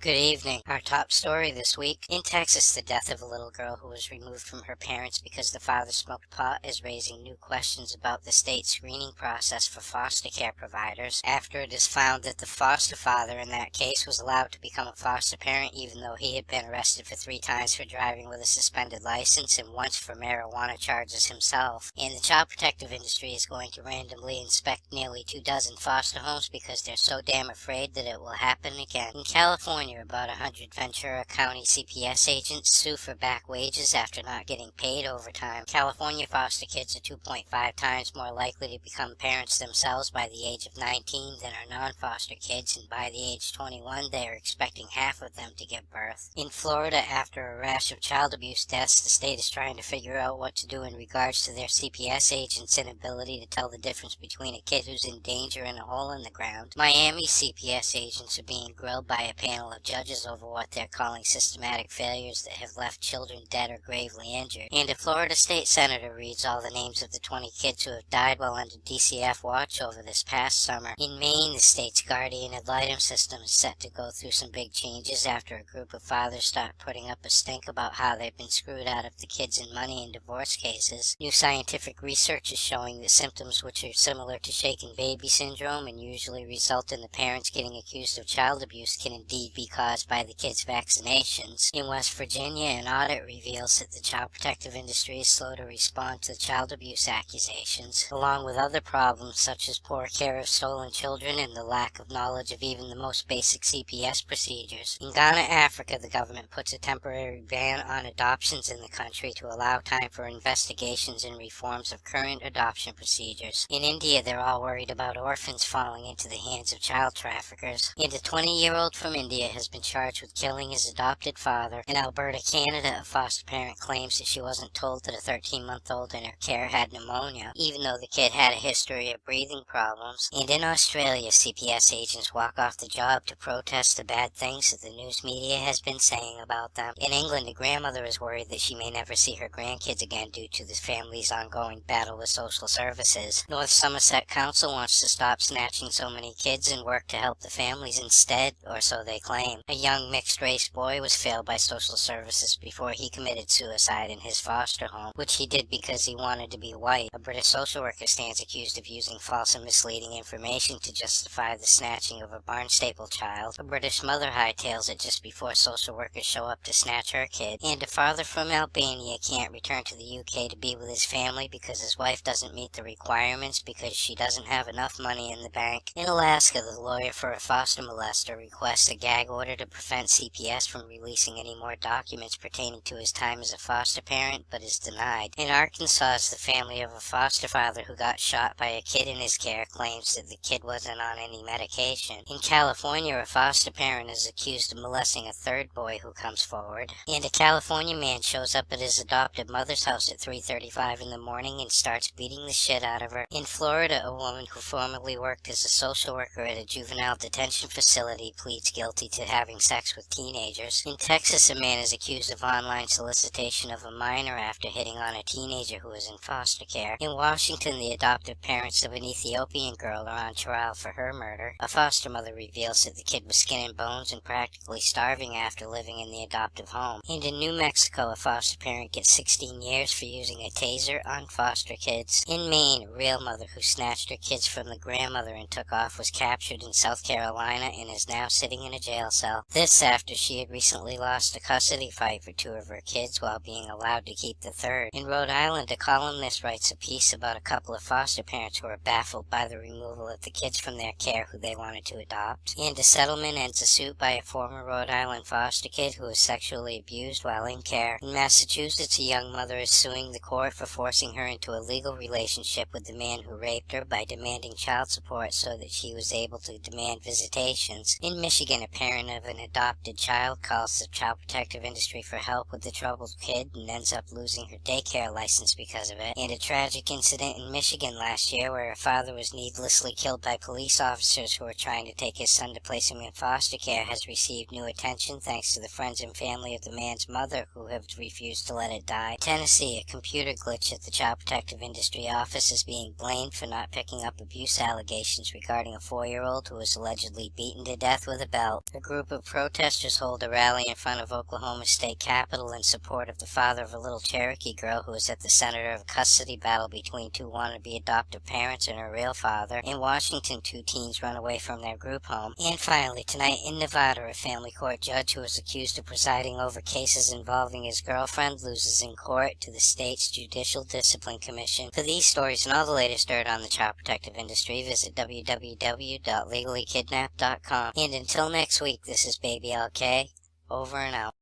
Good evening. Our top story this week. In Texas, the death of a little girl who was removed from her parents because the father smoked pot is raising new questions about the state's screening process for foster care providers after it is found that the foster father in that case was allowed to become a foster parent even though he had been arrested for 3 times for driving with a suspended license and once for marijuana charges himself. And the child protective industry is going to randomly inspect nearly 24 foster homes because they're so damn afraid that it will happen again. In California, about 100 Ventura County CPS agents sue for back wages after not getting paid overtime. California foster kids are 2.5 times more likely to become parents themselves by the age of 19 than are non-foster kids, and by the age 21 they are expecting half of them to give birth. In Florida, after a rash of child abuse deaths, the state is trying to figure out what to do in regards to their CPS agents' inability to tell the difference between a kid who's in danger and a hole in the ground. Miami CPS agents are being grilled by a panel of judges over what they're calling systematic failures that have left children dead or gravely injured. And a Florida state senator reads all the names of the 20 kids who have died while under DCF watch over this past summer. In Maine, the state's guardian ad litem system is set to go through some big changes after a group of fathers start putting up a stink about how they've been screwed out of the kids in money in divorce cases. New scientific research is showing that symptoms which are similar to shaken baby syndrome and usually result in the parents getting accused of child abuse can indeed be caused by the kids' vaccinations. In West Virginia, an audit reveals that the child protective industry is slow to respond to child abuse accusations, along with other problems such as poor care of stolen children and the lack of knowledge of even the most basic CPS procedures. In Ghana, Africa, the government puts a temporary ban on adoptions in the country to allow time for investigations and reforms of current adoption procedures. In India, they're all worried about orphans falling into the hands of child traffickers. And a 20-year-old from India has been charged with killing his adopted father. In Alberta, Canada, a foster parent claims that she wasn't told that a 13-month-old in her care had pneumonia, even though the kid had a history of breathing problems. And in Australia, CPS agents walk off the job to protest the bad things that the news media has been saying about them. In England, a grandmother is worried that she may never see her grandkids again due to the family's ongoing battle with social services. North Somerset Council wants to stop snatching so many kids and work to help the families instead, or so they claim. A young mixed-race boy was failed by social services before he committed suicide in his foster home, which he did because he wanted to be white. A British social worker stands accused of using false and misleading information to justify the snatching of a Barnstaple child. A British mother hightails it just before social workers show up to snatch her kid. And a father from Albania can't return to the UK to be with his family because his wife doesn't meet the requirements because she doesn't have enough money in the bank. In Alaska, the lawyer for a foster molester requests a gag order to prevent CPS from releasing any more documents pertaining to his time as a foster parent, but is denied. In Arkansas, the family of a foster father who got shot by a kid in his care claims that the kid wasn't on any medication. In California, a foster parent is accused of molesting a third boy who comes forward. And a California man shows up at his adopted mother's house at 3:35 in the morning and starts beating the shit out of her. In Florida, a woman who formerly worked as a social worker at a juvenile detention facility pleads guilty to having sex with teenagers. In Texas, a man is accused of online solicitation of a minor after hitting on a teenager who is in foster care. In Washington, the adoptive parents of an Ethiopian girl are on trial for her murder. A foster mother reveals that the kid was skin and bones and practically starving after living in the adoptive home. And in New Mexico, a foster parent gets 16 years for using a taser on foster kids. In Maine, a real mother who snatched her kids from the grandmother and took off was captured in South Carolina and is now sitting in a jail cell. This after she had recently lost a custody fight for 2 of her kids while being allowed to keep the third. In Rhode Island, a columnist writes a piece about a couple of foster parents who are baffled by the removal of the kids from their care who they wanted to adopt. And a settlement ends a suit by a former Rhode Island foster kid who was sexually abused while in care. In Massachusetts, a young mother is suing the court for forcing her into a legal relationship with the man who raped her by demanding child support so that she was able to demand visitations. In Michigan, a parent of an adopted child calls the child protective industry for help with the troubled kid and ends up losing her daycare license because of it. And a tragic incident in Michigan last year where a father was needlessly killed by police officers who were trying to take his son to place him in foster care has received new attention thanks to the friends and family of the man's mother who have refused to let it die. Tennessee, a computer glitch at the child protective industry office is being blamed for not picking up abuse allegations regarding a 4-year-old who was allegedly beaten to death with a belt. A group group of protesters hold a rally in front of Oklahoma State Capitol in support of the father of a little Cherokee girl who is at the center of a custody battle between two wannabe adoptive parents and her real father. In Washington, two teens run away from their group home. And finally, tonight in Nevada, a family court judge who is accused of presiding over cases involving his girlfriend loses in court to the state's Judicial Discipline Commission. For these stories and all the latest dirt on the child protective industry, visit www.legallykidnapped.com. And until next week, this is Baby LK, over and out.